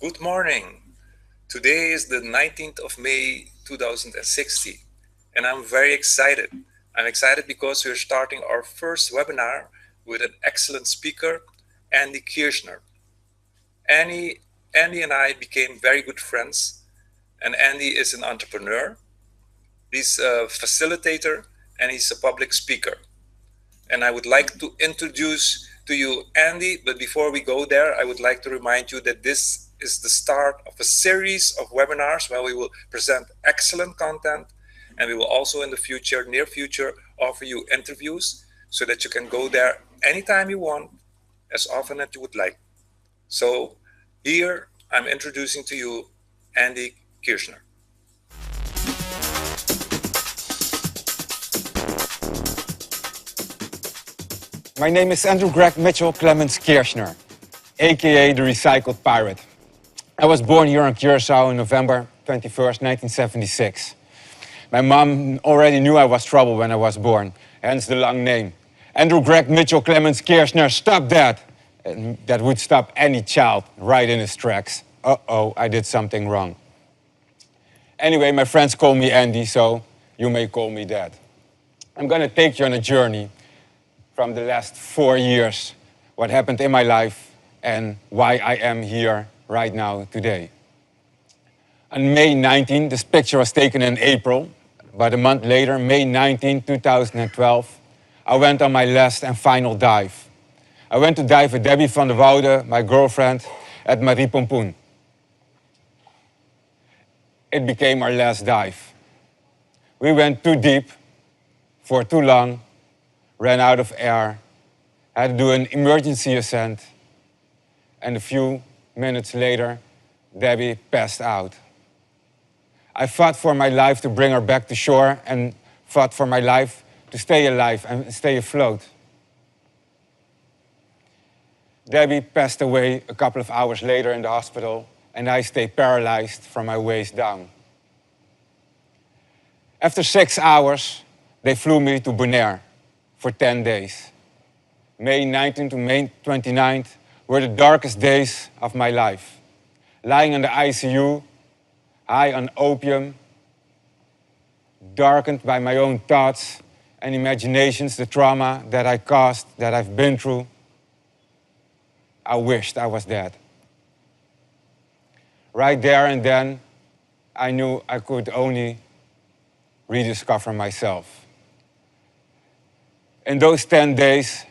Good morning. Today is the 19th of May 2060, and I'm very excited. I'm excited because we're starting our first webinar with an excellent speaker, Andy Kirchner. Andy, Andy and I became very good friends, and Andy is an entrepreneur, he's a facilitator, and he's a public speaker. And I would like to introduce to you Andy, but before we go there, I would like to remind you that this is the start of a series of webinars where we will present excellent content, and we will also in the future, near future, offer you interviews so that you can go there anytime you want, as often as you would like. So here I'm introducing to you Andy Kirchner. My name is Andrew Greg Mitchell Clemens Kirchner, aka the Recycled Pirate. I was born here on Curacao on November 21st, 1976. My mom already knew I was trouble when I was born, hence the long name. Andrew Greg Mitchell Clemens Kirchner, stop that! And that would stop any child right in his tracks. Uh-oh, I did something wrong. Anyway, my friends call me Andy, so you may call me Dad. I'm gonna take you on a journey from the last 4 years, what happened in my life and why I am here right now today. On May 19, this picture was taken in April, but a month later, May 19, 2012, I went on my last and final dive. I went to dive with Debbie van der Woude, my girlfriend, at Marie Pompoen. It became our last dive. We went too deep, for too long, ran out of air, had to do an emergency ascent, and a few minutes later, Debbie passed out. I fought for my life to bring her back to shore and fought for my life to stay alive and stay afloat. Debbie passed away a couple of hours later in the hospital, and I stayed paralyzed from my waist down. After 6 hours, they flew me to Bonaire for 10 days. May 19th to May 29th were the darkest days of my life. Lying in the ICU, high on opium, darkened by my own thoughts and imaginations, the trauma that I caused, that I've been through. I wished I was dead. Right there and then, I knew I could only rediscover myself. In those 10 days,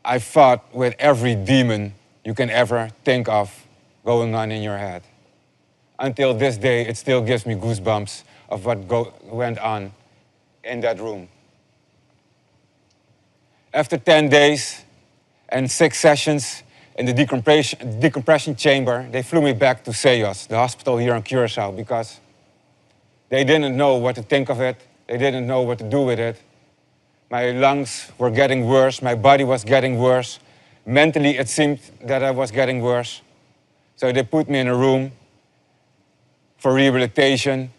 I fought with every demon you can ever think of going on in your head. Until this day, it still gives me goosebumps of what went on in that room. After 10 days and 6 sessions in the decompression chamber, they flew me back to Ceos, the hospital here in Curacao, because they didn't know what to think of it. They didn't know what to do with it. My lungs were getting worse. My body was getting worse. Mentally, it seemed that I was getting worse. So they put me in a room for rehabilitation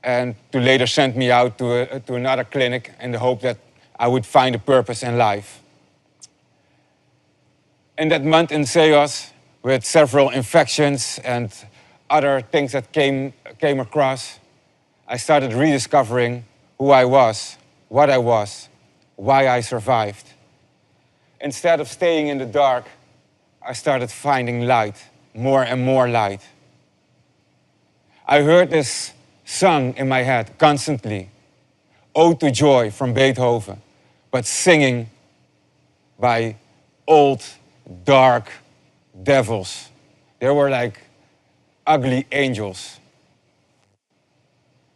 and to later send me out to another clinic in the hope that I would find a purpose in life. In that month in Ceos, with several infections and other things that came across, I started rediscovering who I was, what I was, why I survived. Instead of staying in the dark, I started finding light, more and more light. I heard this song in my head constantly, Ode to Joy from Beethoven, but singing by old, dark devils. They were like ugly angels.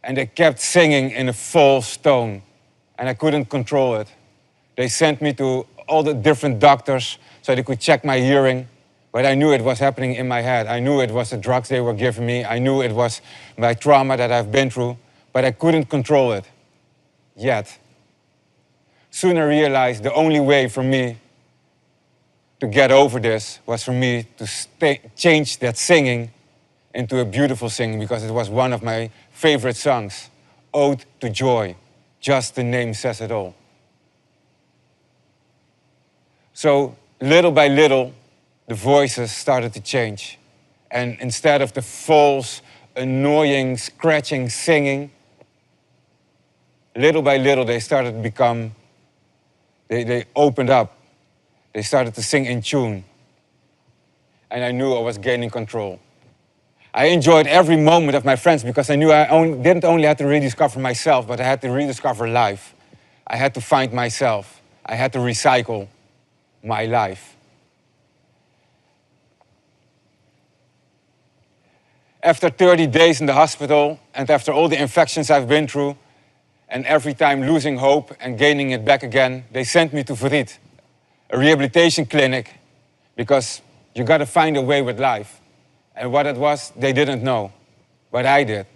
And they kept singing in a false tone, and I couldn't control it. They sent me to all the different doctors so they could check my hearing, but I knew it was happening in my head. I knew it was the drugs they were giving me. I knew it was my trauma that I've been through, but I couldn't control it yet. Soon I realized the only way for me to get over this was for me to change that singing into a beautiful singing, because it was one of my favorite songs, Ode to Joy. Just the name says it all. So little by little, the voices started to change. And instead of the false, annoying, scratching singing, little by little they started to become, they opened up. They started to sing in tune. And I knew I was gaining control. I enjoyed every moment of my friends because I knew I didn't only have to rediscover myself, but I had to rediscover life. I had to find myself. I had to recycle my life. After 30 days in the hospital, and after all the infections I've been through, and every time losing hope and gaining it back again, they sent me to Vriet, a rehabilitation clinic, because you got to find a way with life. And what it was, they didn't know, but I did.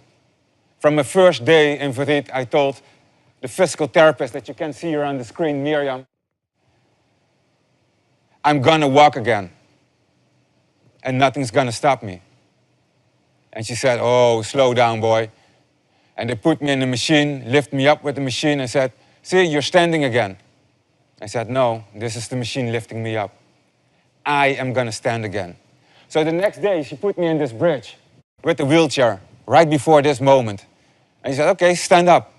From my first day in Vriet, I told the physical therapist that you can see here on the screen, Miriam, I'm gonna walk again, and nothing's gonna stop me. And she said, oh, slow down, boy. And they put me in the machine, lift me up with the machine and said, see, you're standing again. I said, no, this is the machine lifting me up. I am gonna stand again. So the next day, she put me in this bridge with the wheelchair, right before this moment. And she said, okay, stand up.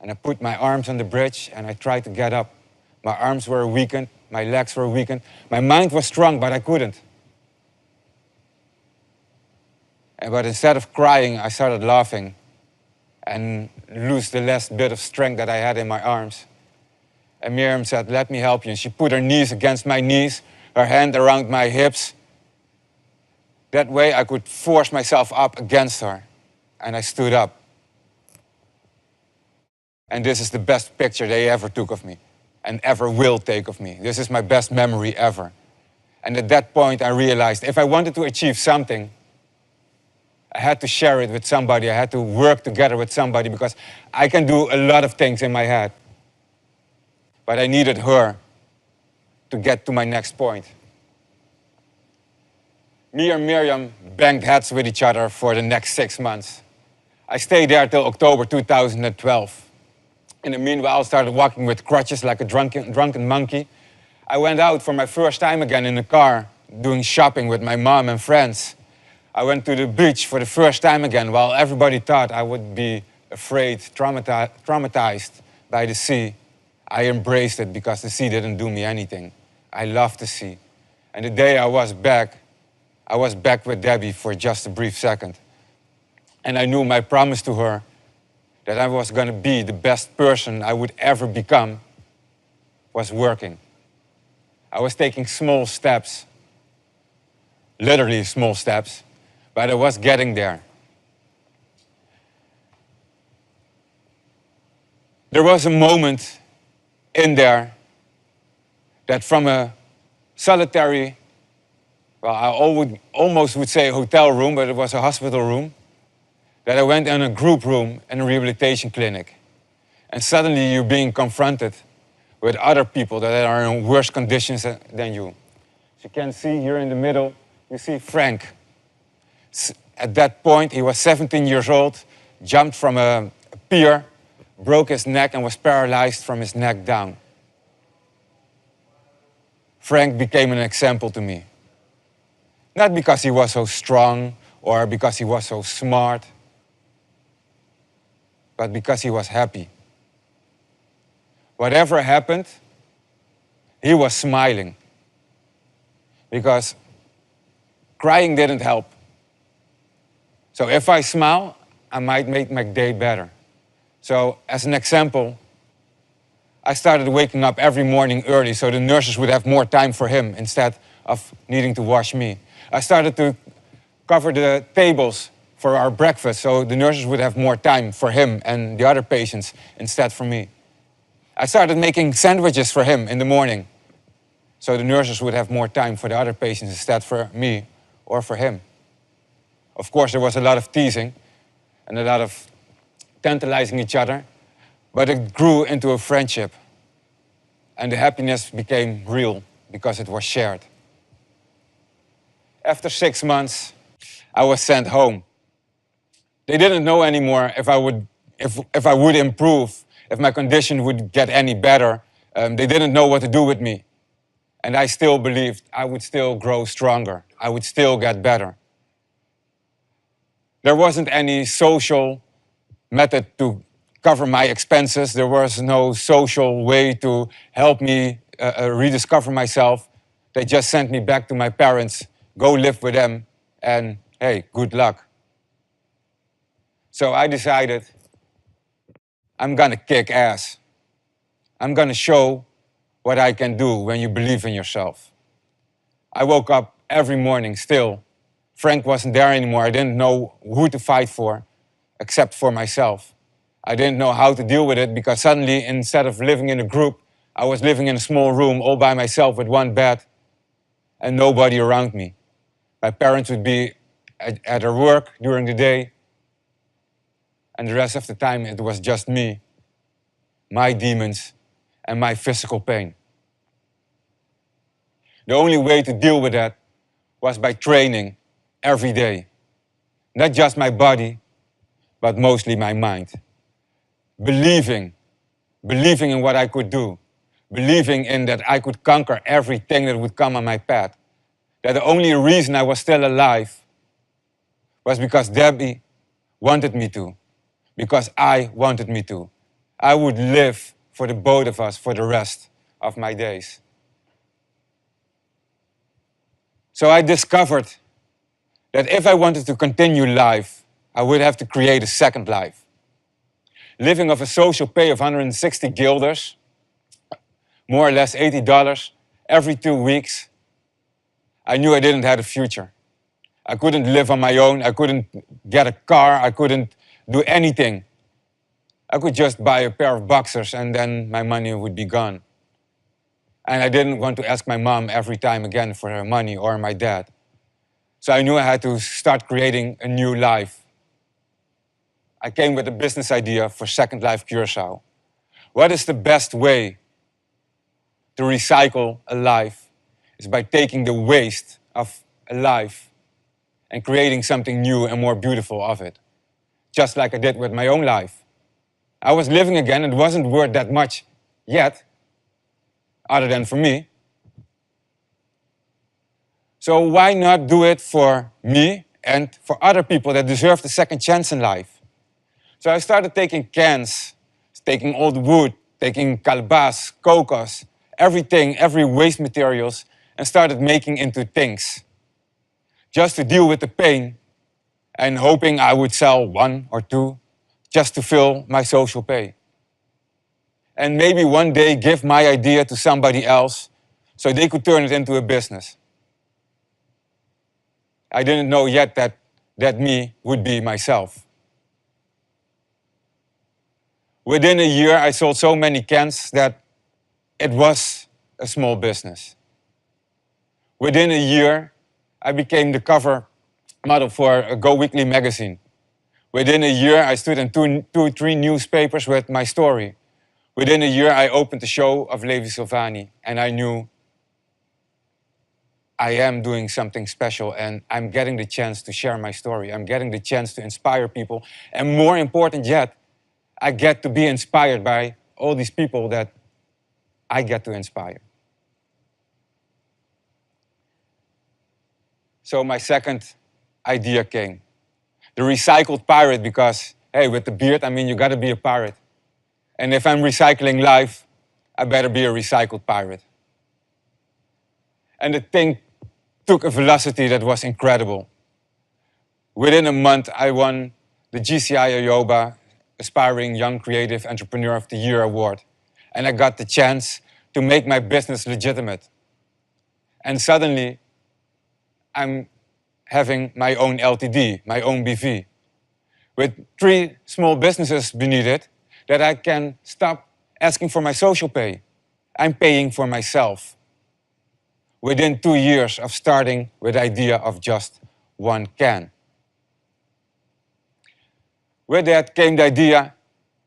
And I put my arms on the bridge and I tried to get up. My arms were weakened, my legs were weakened. My mind was strong, but I couldn't. But instead of crying, I started laughing and lose the last bit of strength that I had in my arms. And Miriam said, let me help you. And she put her knees against my knees, her hand around my hips. That way I could force myself up against her. And I stood up. And this is the best picture they ever took of me and ever will take of me. This is my best memory ever. And at that point I realized if I wanted to achieve something, I had to share it with somebody. I had to work together with somebody because I can do a lot of things in my head. But I needed her to get to my next point. Me and Miriam banged heads with each other for the next 6 months. I stayed there till October 2012. In the meanwhile, I started walking with crutches like a drunken monkey. I went out for my first time again in the car, doing shopping with my mom and friends. I went to the beach for the first time again, while everybody thought I would be afraid, traumatized by the sea. I embraced it because the sea didn't do me anything. I loved the sea. And the day I was back with Debbie for just a brief second. And I knew my promise to her that I was going to be the best person I would ever become was working. I was taking small steps, literally small steps, but I was getting there. There was a moment in there that from a solitary, well, I almost would say a hotel room, but it was a hospital room, that I went in a group room in a rehabilitation clinic. And suddenly you're being confronted with other people that are in worse conditions than you. As you can see here in the middle, you see Frank. At that point, he was 17 years old, jumped from a pier, broke his neck and was paralyzed from his neck down. Frank became an example to me. Not because he was so strong or because he was so smart, but because he was happy. Whatever happened, he was smiling. Because crying didn't help. So if I smile, I might make my day better. So as an example, I started waking up every morning early so the nurses would have more time for him instead of needing to wash me. I started to cover the tables for our breakfast so the nurses would have more time for him and the other patients instead for me. I started making sandwiches for him in the morning so the nurses would have more time for the other patients instead for me or for him. Of course, there was a lot of teasing and a lot of tantalizing each other, but it grew into a friendship. And the happiness became real because it was shared. After 6 months, I was sent home. They didn't know anymore if I would improve, if my condition would get any better. They didn't know what to do with me. And I still believed I would still grow stronger. I would still get better. There wasn't any social method to cover my expenses. There was no social way to help me rediscover myself. They just sent me back to my parents, go live with them, and hey, good luck. So I decided I'm gonna kick ass. I'm gonna show what I can do when you believe in yourself. I woke up every morning still. Frank wasn't there anymore. I didn't know who to fight for, except for myself. I didn't know how to deal with it because suddenly, instead of living in a group, I was living in a small room all by myself with one bed and nobody around me. My parents would be at their work during the day, and the rest of the time it was just me, my demons, and my physical pain. The only way to deal with that was by training every day. Not just my body, but mostly my mind. Believing in what I could do. Believing in that I could conquer everything that would come on my path. That the only reason I was still alive was because Debbie wanted me to. Because I wanted me to. I would live for the both of us for the rest of my days. So I discovered that if I wanted to continue life, I would have to create a second life. Living off a social pay of 160 guilders, more or less $80 every 2 weeks, I knew I didn't have a future. I couldn't live on my own, I couldn't get a car, I couldn't do anything. I could just buy a pair of boxers and then my money would be gone. And I didn't want to ask my mom every time again for her money or my dad. So I knew I had to start creating a new life. I came with a business idea for Second Life Curaçao. What is the best way to recycle a life? Is by taking the waste of a life and creating something new and more beautiful of it. Just like I did with my own life. I was living again and it wasn't worth that much yet, other than for me. So why not do it for me and for other people that deserve the second chance in life? So I started taking cans, taking old wood, taking calabash, cocos, everything, every waste materials, and started making into things. Just to deal with the pain and hoping I would sell 1 or 2 just to fill my social pay. And maybe one day give my idea to somebody else so they could turn it into a business. I didn't know yet that me would be myself. Within a year, I sold so many cans that it was a small business. Within a year, I became the cover model for a Go Weekly magazine. Within a year, I stood in 3 newspapers with my story. Within a year, I opened the show of Levi Silvani, and I knew I am doing something special and I'm getting the chance to share my story. I'm getting the chance to inspire people. And more important yet, I get to be inspired by all these people that I get to inspire. So my second idea came. The recycled pirate, because, hey, with the beard, I mean, you gotta be a pirate. And if I'm recycling life, I better be a recycled pirate. And the thing took a velocity that was incredible. Within a month, I won the GCI Ayoba Aspiring Young Creative Entrepreneur of the Year award. And I got the chance to make my business legitimate. And suddenly, I'm having my own LTD, my own BV, with 3 small businesses beneath it that I can stop asking for my social pay. I'm paying for myself. Within 2 years of starting with the idea of just 1 can. With that came the idea,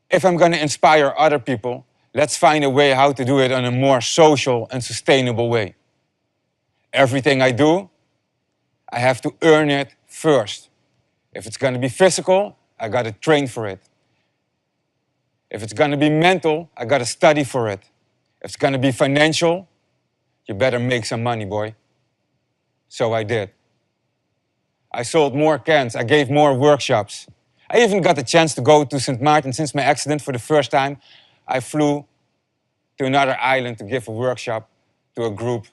if I'm going to inspire other people, let's find a way how to do it in a more social and sustainable way. Everything I do, I have to earn it first. If it's going to be physical, I got to train for it. If it's going to be mental, I got to study for it. If it's going to be financial, you better make some money, boy. So I did. I sold more cans. I gave more workshops. I even got the chance to go to St. Martin since my accident for the first time. I flew to another island to give a workshop to a group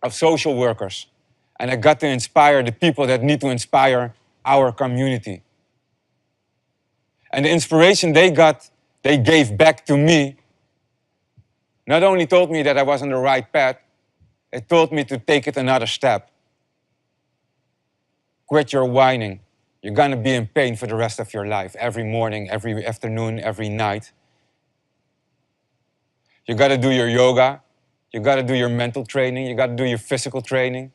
of social workers. And I got to inspire the people that need to inspire our community. And the inspiration they got, they gave back to me, not only told me that I was on the right path, it told me to take it another step. Quit your whining. You're gonna be in pain for the rest of your life, every morning, every afternoon, every night. You gotta do your yoga, you gotta do your mental training, you gotta do your physical training.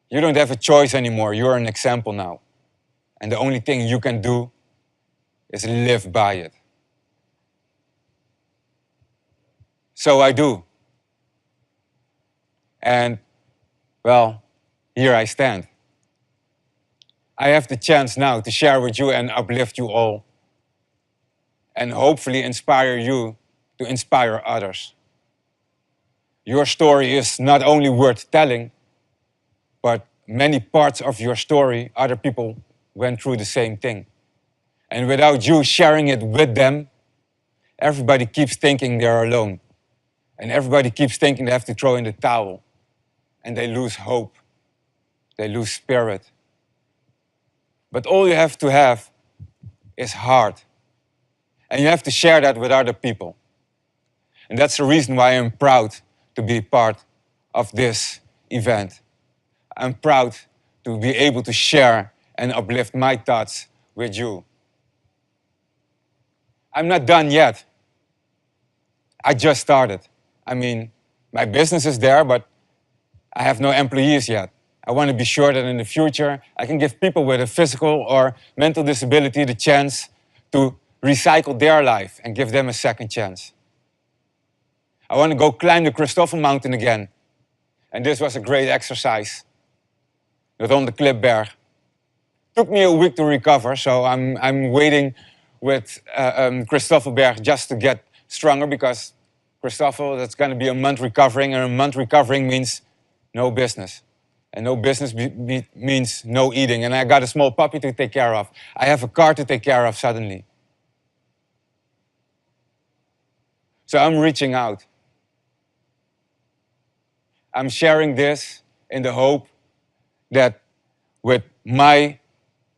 You don't have a choice anymore, you're an example now. And the only thing you can do is live by it. So I do. And, well, here I stand. I have the chance now to share with you and uplift you all, and hopefully inspire you to inspire others. Your story is not only worth telling, but many parts of your story, other people went through the same thing. And without you sharing it with them, everybody keeps thinking they're alone. And everybody keeps thinking they have to throw in the towel. And they lose hope. They lose spirit. But all you have to have is heart. And you have to share that with other people. And that's the reason why I'm proud to be part of this event. I'm proud to be able to share and uplift my thoughts with you. I'm not done yet. I just started. I mean, my business is there, but I have no employees yet. I want to be sure that in the future, I can give people with a physical or mental disability the chance to recycle their life and give them a second chance. I want to go climb the Christoffel Mountain again. And this was a great exercise. Not on the Klipberg. Took me a week to recover, so I'm waiting with Christoffelberg just to get stronger, because Christoffel, that's going to be a month recovering, and a month recovering means no business. And no business means no eating. And I got a small puppy to take care of. I have a car to take care of suddenly. So I'm reaching out. I'm sharing this in the hope that with my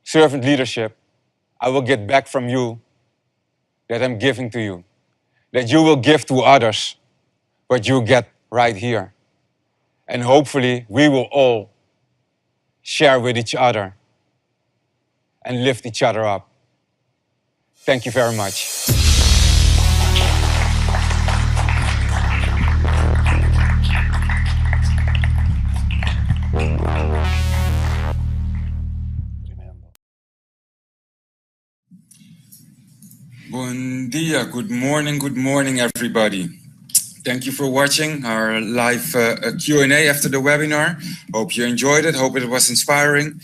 servant leadership, I will get back from you that I'm giving to you. That you will give to others what you get right here. And hopefully we will all share with each other and lift each other up. Thank you very much. Bom dia, good morning everybody. Thank you for watching our live Q&A after the webinar. Hope you enjoyed it, hope it was inspiring.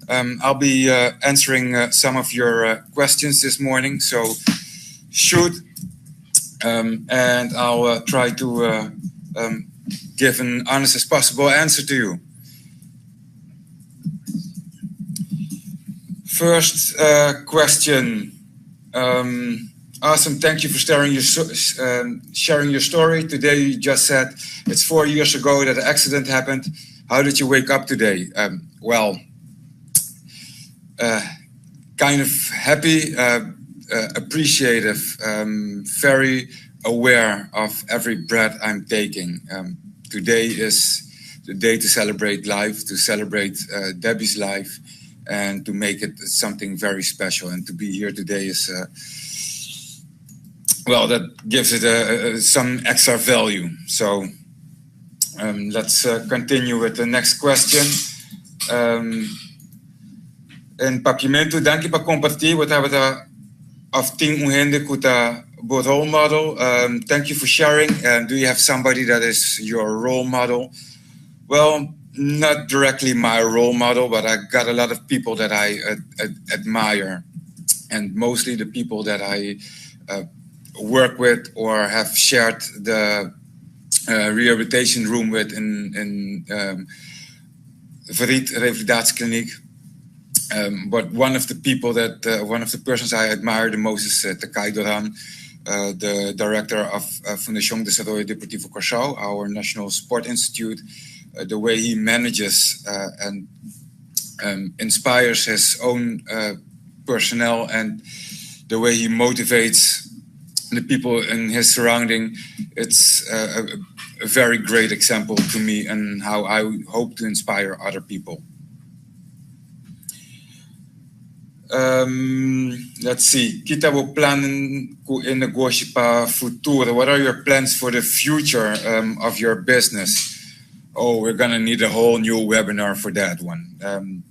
I'll be answering some of your questions this morning, so shoot. And I'll try to give an honest as possible answer to you. First question. Awesome, thank you for sharing your story. Today you just said it's 4 years ago that the accident happened. How did you wake up today? Well, kind of happy, appreciative, very aware of every breath I'm taking. Today is the day to celebrate life, to celebrate Debbie's life, and to make it something very special. And to be here today is, well, that gives it some extra value. So let's continue with the next question. En papiamento, danke pa compartir what I of Ting Uhende Kuta role model. Thank you for sharing. Do you have somebody that is your role model? Well, not directly my role model, but I got a lot of people that I admire, and mostly the people that I work with or have shared the rehabilitation room with in Verriet Revalidatiekliniek. But one of the persons I admire the most is Takai Doran, the director of Fundación Desarrollo Deportivo Curaçao, our national sport institute. The way he manages and inspires his own personnel, and the way he motivates the people in his surrounding, it's a very great example to me and how I hope to inspire other people. Let's see. Kita wo plannen ku in negócio para futuro. What are your plans for the future of your business? Oh, we're gonna need a whole new webinar for that one.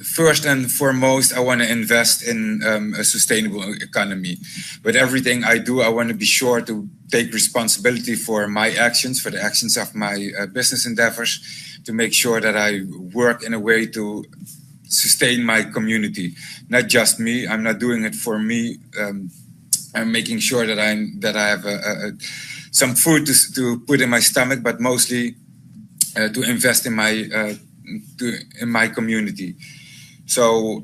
First and foremost, I want to invest in a sustainable economy. With everything I do, I want to be sure to take responsibility for my actions, for the actions of my business endeavors, to make sure that I work in a way to sustain my community. Not just me. I'm not doing it for me. I'm making sure that I have some food to put in my stomach, but mostly to invest in my community. So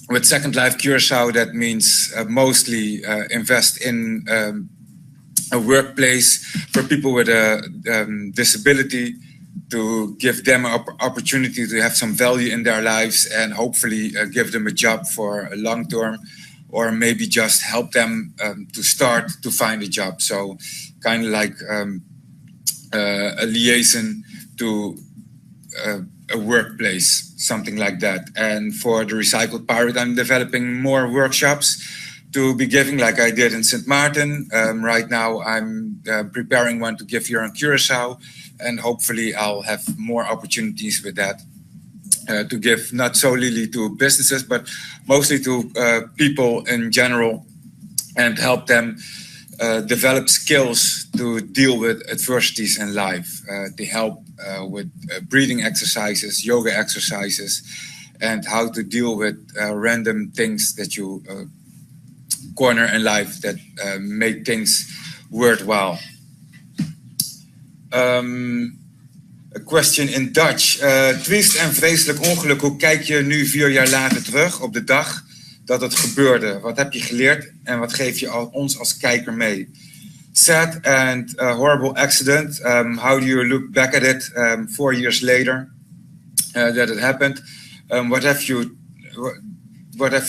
with Second Life Curaçao, that means mostly invest in a workplace for people with a disability, to give them an opportunity to have some value in their lives, and hopefully give them a job for a long term, or maybe just help them to start to find a job. So kind of like a liaison to a workplace, something like that. And for the Recycled Pirate, I'm developing more workshops to be giving, like I did in St. Martin. Right now I'm preparing one to give here in Curaçao, and hopefully I'll have more opportunities with that to give not solely to businesses, but mostly to people in general, and help them develop skills to deal with adversities in life, to help with breathing exercises, yoga exercises, and how to deal with random things that you corner in life that make things worthwhile. A question in Dutch. Triest en vreselijk ongeluk. Hoe kijk je nu 4 jaar later terug op de dag dat het gebeurde? Wat heb je geleerd en wat geef je ons als kijker mee? Sad and horrible accident. How do you look back at it 4 years later that it happened? What have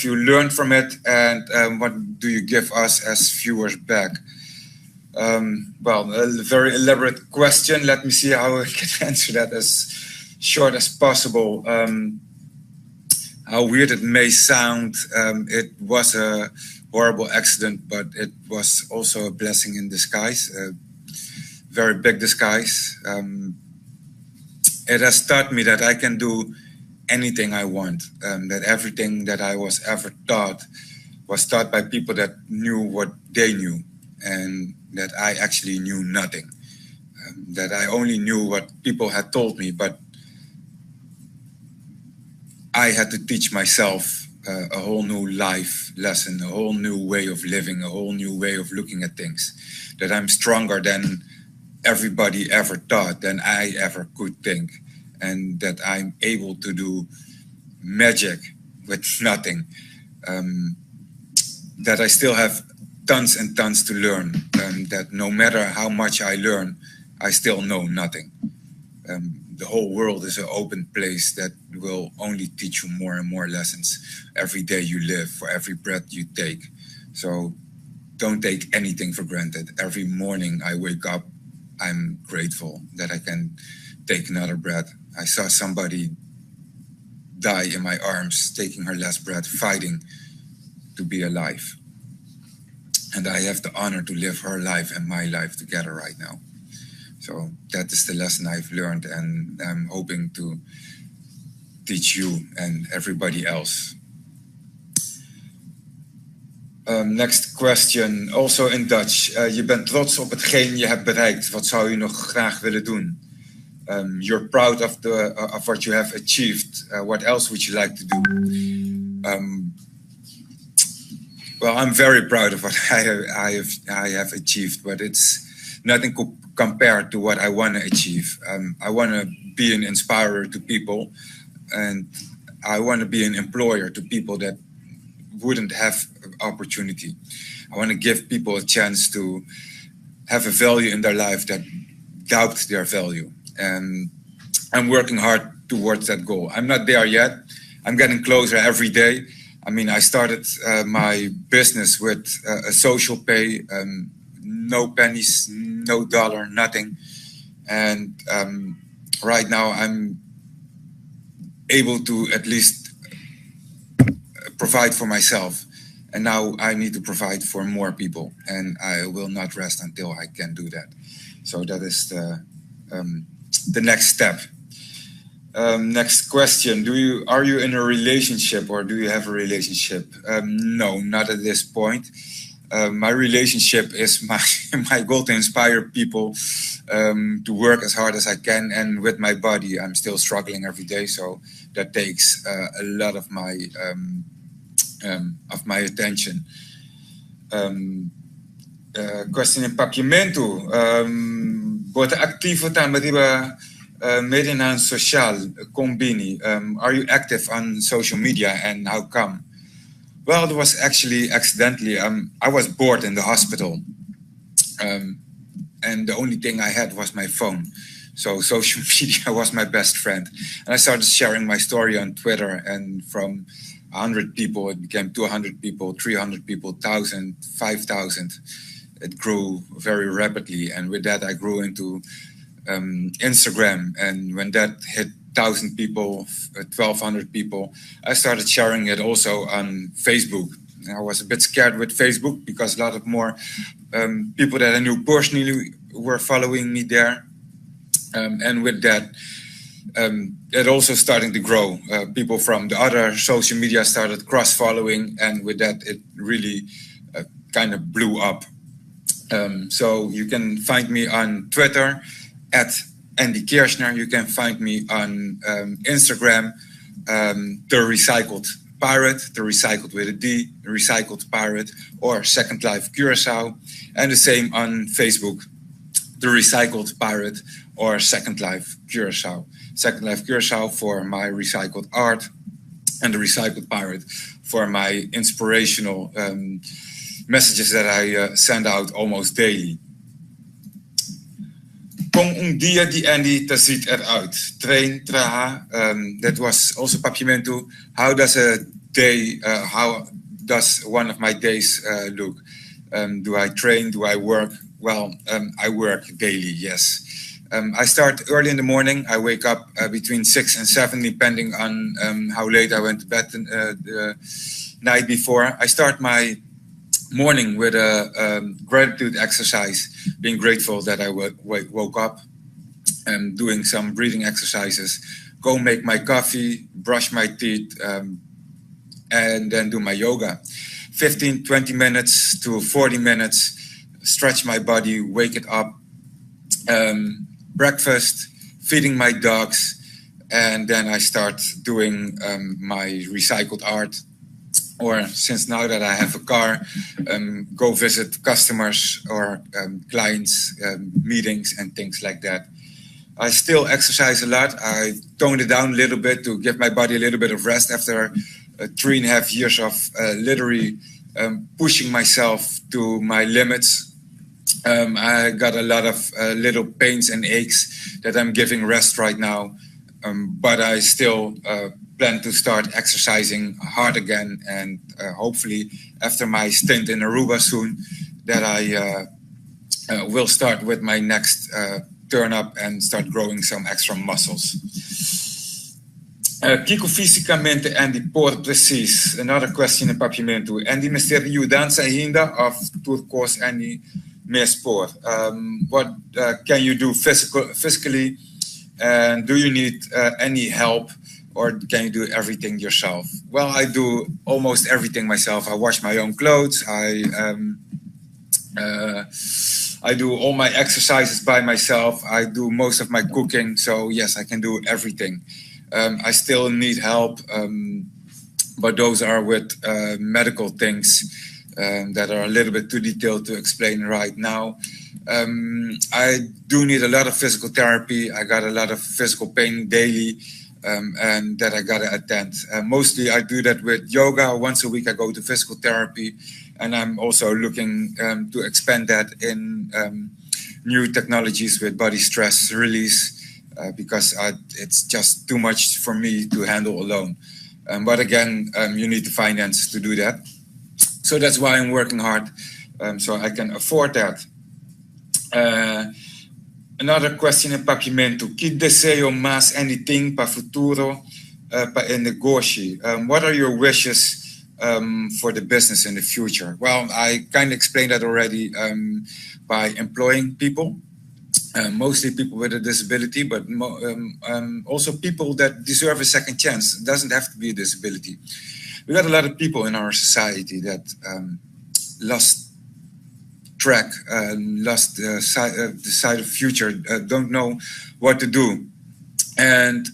you learned from it, and what do you give us as viewers back? Well, a very elaborate question. Let me see how I can answer that as short as possible. How weird it may sound, it was a horrible accident, but it was also a blessing in disguise, a very big disguise. It has taught me that I can do anything I want, that everything that I was ever taught was taught by people that knew what they knew, and that I actually knew nothing, that I only knew what people had told me, but I had to teach myself a whole new life lesson, a whole new way of living, a whole new way of looking at things, that I'm stronger than everybody ever thought, than I ever could think, and that I'm able to do magic with nothing, that I still have tons and tons to learn, that no matter how much I learn, I still know nothing. The whole world is an open place that will only teach you more and more lessons every day you live, for every breath you take. So don't take anything for granted. Every morning I wake up, I'm grateful that I can take another breath. I saw somebody die in my arms, taking her last breath, fighting to be alive. And I have the honor to live her life and my life together right now. So that is the lesson I've learned, and I'm hoping to teach you and everybody else. Next question, also in Dutch. Je bent trots op hetgeen je hebt bereikt. Wat zou je nog graag willen doen? You're proud of what you have achieved. What else would you like to do? Well, I'm very proud of what I have achieved, but it's nothing could compare to what I want to achieve. I want to be an inspirer to people, and I want to be an employer to people that wouldn't have opportunity. I want to give people a chance to have a value in their life that doubt their value. And I'm working hard towards that goal. I'm not there yet. I'm getting closer every day. I mean, I started my business with a social pay, no pennies, no dollar, nothing. And right now I'm able to at least provide for myself. And now I need to provide for more people, and I will not rest until I can do that. So that is the next step. Next question: are you in a relationship, or do you have a relationship? No, not at this point. My relationship is my goal to inspire people to work as hard as I can, and with my body, I'm still struggling every day. So that takes a lot of my attention. Question in papiamento. Bota activo também medinan social combini. Are you active on social media, and how come? Well, it was actually accidentally. I was bored in the hospital, and the only thing I had was my phone. So social media was my best friend. And I started sharing my story on Twitter, and from 100 people, it became 200 people, 300 people, 1,000, 5,000. It grew very rapidly. And with that, I grew into Instagram. And when that hit 1,000 people, 1,200 people, I started sharing it also on Facebook. And I was a bit scared with Facebook because a lot of more people that I knew personally were following me there. And with that, it also starting to grow. People from the other social media started cross-following, and with that, it really kind of blew up. So you can find me on Twitter at Andy Kirchner. You can find me on Instagram, The Recycled Pirate, The Recycled with a D, The Recycled Pirate, or Second Life Curacao, and the same on Facebook, The Recycled Pirate or Second Life Curacao. Second Life Curacao for my recycled art, and The Recycled Pirate for my inspirational messages that I send out almost daily. Kung dia di Andy te ziet eruit. Train, traha. That was also papiamento. How does a day, how does one of my days look? Do I train? Do I work? Well, I work daily, yes. I start early in the morning. I wake up between 6 and 7, depending on how late I went to bed the night before. I start my morning with a gratitude exercise, being grateful that I woke up, and doing some breathing exercises, go make my coffee, brush my teeth, and then do my yoga. 15, 20 minutes to 40 minutes, stretch my body, wake it up, breakfast, feeding my dogs, and then I start doing my recycled art. Or since now that I have a car, go visit customers or clients, meetings and things like that. I still exercise a lot. I toned it down a little bit to give my body a little bit of rest after 3.5 years of literally pushing myself to my limits. I got a lot of little pains and aches that I'm giving rest right now, but I still plan to start exercising hard again, and hopefully after my stint in Aruba soon, that I will start with my next turn up and start growing some extra muscles. Kiko fisicamente Andy por precis. Another question in papiamento. Andy mistério dança ainda of turcos Andy Mesport. What can you do physically, and do you need any help, or can you do everything yourself? Well, I do almost everything myself. I wash my own clothes. I do all my exercises by myself. I do most of my cooking. So yes, I can do everything. I still need help, but those are with medical things. that are a little bit too detailed to explain right now. I do need a lot of physical therapy. I got a lot of physical pain daily, and that I gotta attend. Mostly I do that with yoga. Once a week I go to physical therapy, and I'm also looking to expand that in new technologies with body stress release, because it's just too much for me to handle alone. But again, you need the finance to do that. So that's why I'm working hard, so I can afford that. Another question in papiamento. Que deseo más anything para futuro, para el negocio? What are your wishes for the business in the future? Well, I kind of explained that already by employing people, mostly people with a disability, but also people that deserve a second chance. It doesn't have to be a disability. We got a lot of people in our society that lost track, lost the sight of future, don't know what to do. And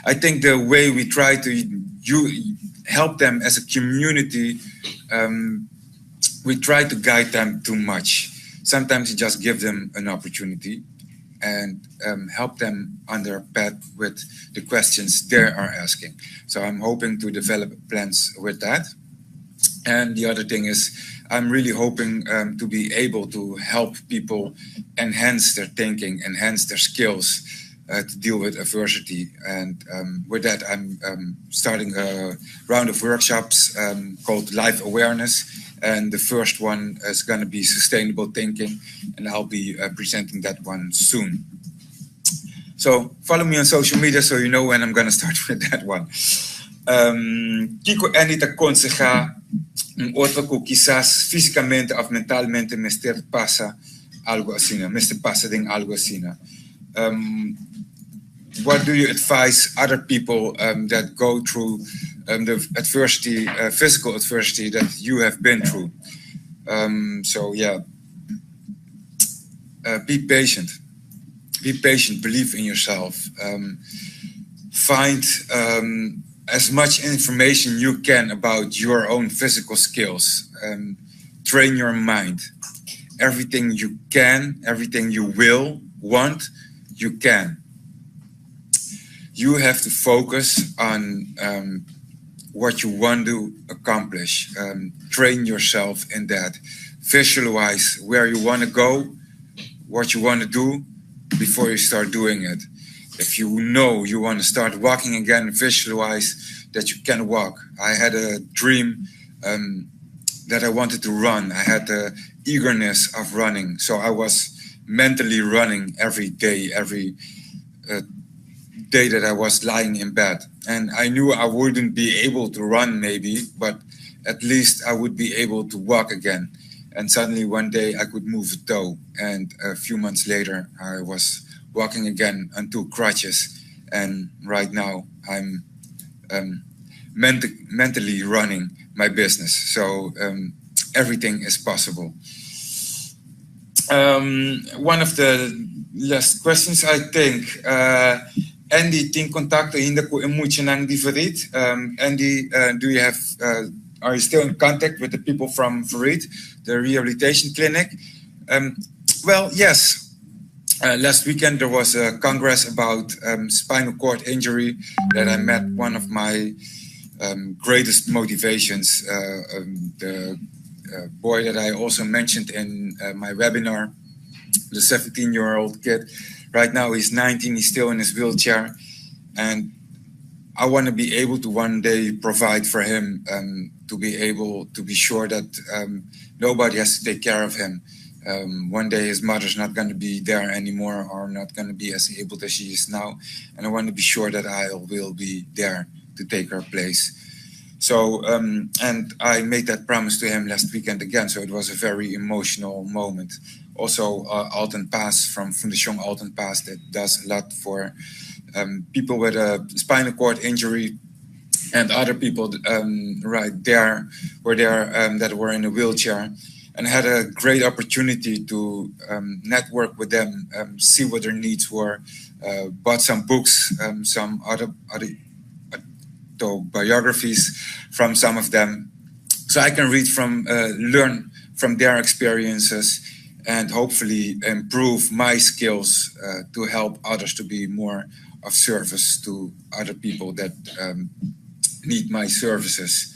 I think the way we try to help them as a community, we try to guide them too much. Sometimes you just give them an opportunity and help them on their path with the questions they are asking. So I'm hoping to develop plans with that. And the other thing is, I'm really hoping to be able to help people enhance their thinking, enhance their skills to deal with adversity. And with that, I'm starting a round of workshops called Life Awareness. And the first one is going to be sustainable thinking, and I'll be presenting that one soon. So follow me on social media so you know when I'm going to start with that one. Kiko Anita aconseja otro que quizás físicamente o mentalmente me pasa algo así, me pasa algo así. What do you advise other people that go through the adversity, physical adversity that you have been through? So yeah, be patient. Be patient. Believe in yourself. Find as much information you can about your own physical skills. Train your mind. Everything you can, everything you will, want, you can. You have to focus on what you want to accomplish. Train yourself in that. Visualize where you want to go, what you want to do before you start doing it. If you know you want to start walking again, visualize that you can walk. I had a dream that I wanted to run. I had the eagerness of running. So I was mentally running every day, every day that I was lying in bed. And I knew I wouldn't be able to run maybe, but at least I would be able to walk again. And suddenly one day I could move a toe. And a few months later, I was walking again on 2 crutches. And right now I'm mentally running my business. So everything is possible. One of the last questions, I think, Andy, tin contacto ainda com muito nang diferit. Andy, do you have? Are you still in contact with the people from Farid, the rehabilitation clinic? Well, yes. Last weekend there was a congress about spinal cord injury that I met one of my greatest motivations. The boy that I also mentioned in my webinar, the 17-year-old kid. Right now he's 19, he's still in his wheelchair. And I want to be able to one day provide for him, to be able to be sure that nobody has to take care of him. One day his mother's not going to be there anymore, or not going to be as able as she is now. And I want to be sure that I will be there to take her place. So, and I made that promise to him last weekend again. So it was a very emotional moment. Also, Alten Paas from Fundación Alten Paas that does a lot for people with a spinal cord injury and other people right there were there that were in a wheelchair, and had a great opportunity to network with them, see what their needs were, bought some books, some autobiographies from some of them. so I can learn from their experiences, and hopefully improve my skills to help others to be more of service to other people that need my services.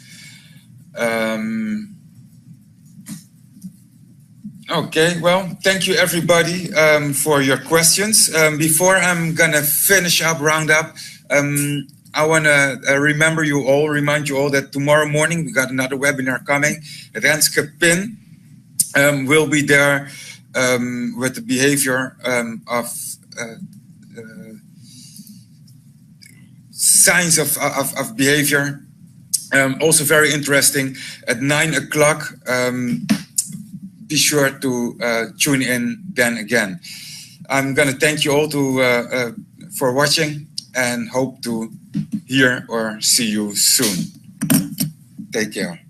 Okay, well, thank you everybody for your questions. Before I'm gonna finish up, round up, I wanna remind you all that tomorrow morning we got another webinar coming. Renske Pin will be there with the behavior of signs of behavior. Also very interesting at 9 o'clock. Be sure to tune in then again. I'm going to thank you all for watching, and hope to hear or see you soon. Take care.